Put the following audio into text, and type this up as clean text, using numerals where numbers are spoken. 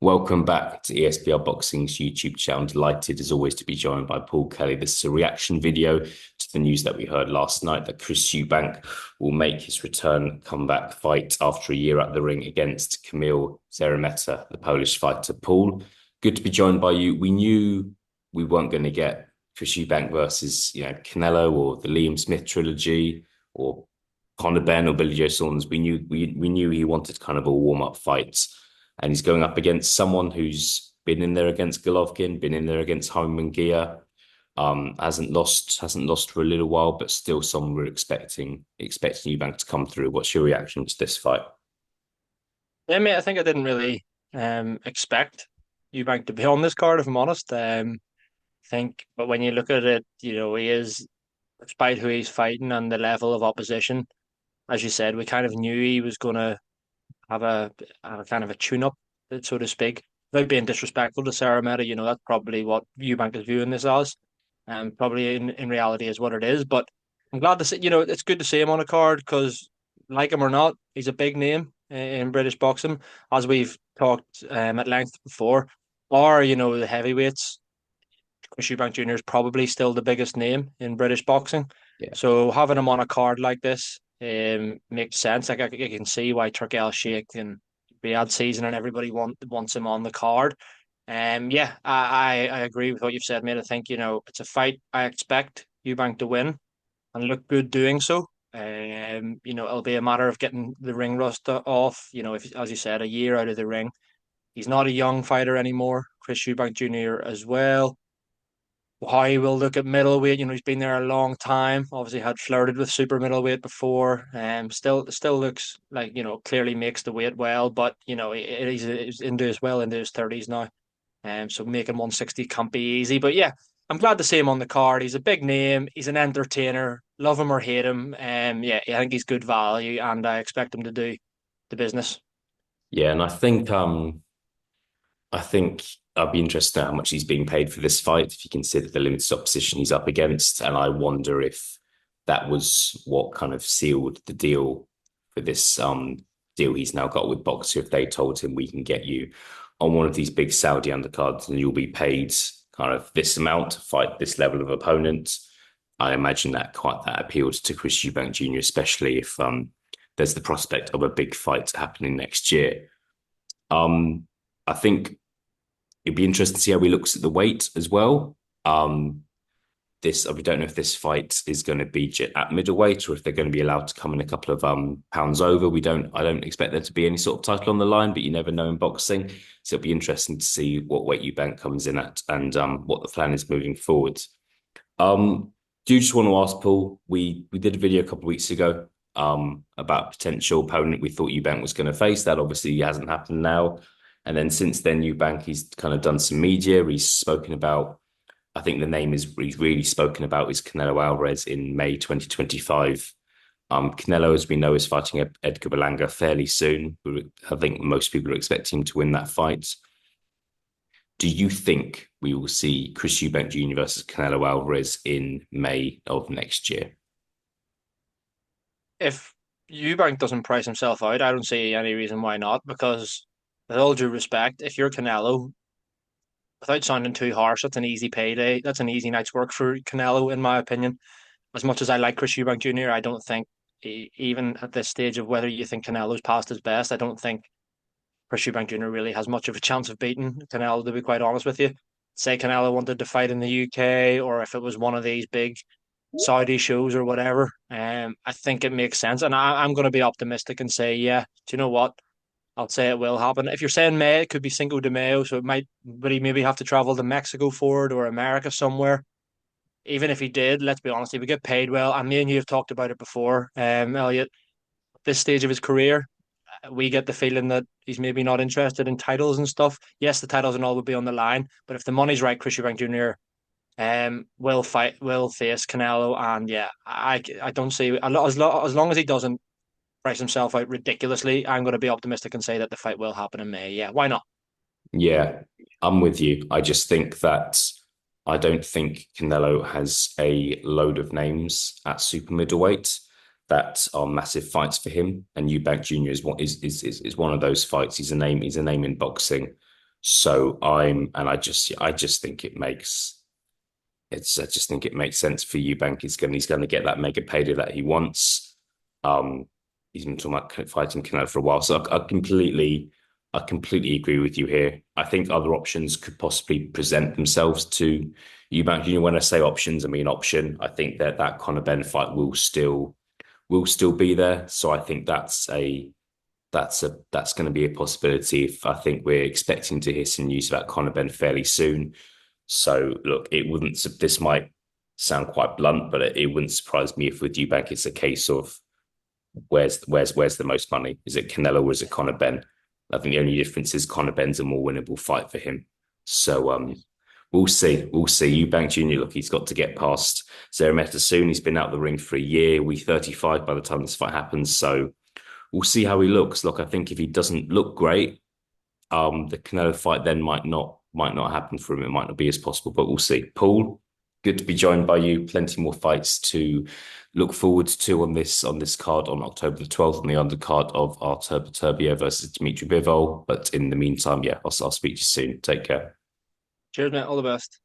Welcome back to ESBR Boxing's YouTube channel. Delighted as always to be joined by Paul Kelly. This is a reaction video to the news that we heard last night that Chris Eubank will make his return comeback fight after a year at the ring against Kamil Szeremeta, the Polish fighter. Paul, good to be joined by you. We knew we weren't going to get Chris Eubank versus CANELO or the Liam Smith trilogy or Conor Benn or Billy Joe Saunders. We knew he wanted kind of a warm-up fight. And he's going up against someone who's been in there against Golovkin, been in there against Munguia, hasn't lost for a little while, but still someone we're expecting Eubank to come through. What's your reaction to this fight? Yeah, mate, I think I didn't really expect Eubank to be on this card, if I'm honest. But when you look at it, he is, despite who he's fighting and the level of opposition, as you said, we kind of knew he was going to have a kind of a tune-up, so to speak. Without being disrespectful to Szeremeta, that's probably what Eubank is viewing this as, and probably in reality is what it is. But I'm glad to see, it's good to see him on a card because, like him or not, he's a big name in British boxing, as we've talked at length before. Or, the heavyweights, Chris Eubank Jr. is probably still the biggest name in British boxing. Yeah. So having him on a card like this makes sense. Like I can see why Turkel Sheikh and Riyadh Season and everybody wants him on the card. Yeah, I agree with what you've said, mate. I think, it's a fight I expect Eubank to win and look good doing so. It'll be a matter of getting the ring rust off. If, as you said, a year out of the ring. He's not a young fighter anymore. Chris Eubank Jr. as well. How he will look at middleweight, he's been there a long time. Obviously, had flirted with super middleweight before. Still looks like clearly makes the weight well, but he's well into his 30s now. So making 160 can't be easy. But yeah, I'm glad to see him on the card. He's a big name. He's an entertainer. Love him or hate him. Yeah, I think he's good value, and I expect him to do the business. Yeah, and I think I'd be interested in how much he's being paid for this fight, if you consider the limited opposition he's up against. And I wonder if that was what kind of sealed the deal for this deal he's now got with Boxer. If they told him, we can get you on one of these big Saudi undercards and you'll be paid kind of this amount to fight this level of opponent. I imagine that appealed to Chris Eubank Jr., especially if there's the prospect of a big fight happening next year. I think it'd be interesting to see how he looks at the weight as well. We don't know if this fight is going to be at middleweight or if they're going to be allowed to come in a couple of pounds over. I don't expect there to be any sort of title on the line, but you never know in boxing. So it'll be interesting to see what weight Eubank comes in at and what the plan is moving forward. Do you just want to ask, Paul? We did a video a couple of weeks ago about potential opponent we thought Eubank was going to face. That obviously hasn't happened now. And then since then, Eubank, he's kind of done some media. He's spoken about, I think the name he's really spoken about is Canelo Alvarez in May 2025. Canelo, as we know, is fighting Edgar Berlanga fairly soon. I think most people are expecting him to win that fight. Do you think we will see Chris Eubank Jr. versus Canelo Alvarez in May of next year? If Eubank doesn't price himself out, I don't see any reason why not, because with all due respect, if you're Canelo, without sounding too harsh, that's an easy payday. That's an easy night's work for Canelo, in my opinion. As much as I like Chris Eubank Jr., I don't think, even at this stage of whether you think Canelo's past his best, I don't think Chris Eubank Jr. really has much of a chance of beating Canelo, to be quite honest with you. Say Canelo wanted to fight in the UK, or if it was one of these big Saudi shows or whatever, I think it makes sense. And I'm going to be optimistic and say, yeah, do you know what? I'll say it will happen. If you're saying May, it could be Cinco de Mayo, so it might, but he maybe have to travel to Mexico for it or America somewhere. Even if he did, let's be honest, he would get paid well. And me and you have talked about it before, Elliot. At this stage of his career, we get the feeling that he's maybe not interested in titles and stuff. Yes, the titles and all will be on the line, but if the money's right, Chris Eubank Jr. Will face Canelo, and yeah, I don't see as long as he doesn't price himself out ridiculously, I'm going to be optimistic and say that the fight will happen in May. Yeah, why not? Yeah, I'm with you. I just think that I don't think Canelo has a load of names at super middleweight that are massive fights for him. And Eubank Jr. is one of those fights. He's a name in boxing. So I just think it makes I just think it makes sense for Eubank. He's going to get that mega payday that he wants. Um, he's been talking about fighting Canelo for a while, so I completely agree with you here. I think other options could possibly present themselves to Eubank. You know, when I say options, I mean option. I think that that Conor Ben fight will still be there. So I think that's going to be a possibility. If I think we're expecting to hear some news about Conor Ben fairly soon. So look, it wouldn't. This might sound quite blunt, but it wouldn't surprise me if with Eubank it's a case of where's the most money? Is it Canelo or is it Conor Ben? I think the only difference is Conor Ben's a more winnable fight for him. So we'll see. We'll see. Eubank Jr. Look, he's got to get past Szeremeta soon. He's been out the ring for a year. We're 35 by the time this fight happens. So we'll see how he looks. Look, I think if he doesn't look great, the Canelo fight then might not happen for him. It might not be as possible, but we'll see. Paul, good to be joined by you. Plenty more fights to look forward to on this card on October the 12th on the undercard of Artur Beterbiev versus Dmitry Bivol. But in the meantime, yeah, I'll speak to you soon. Take care. Cheers, mate. All the best.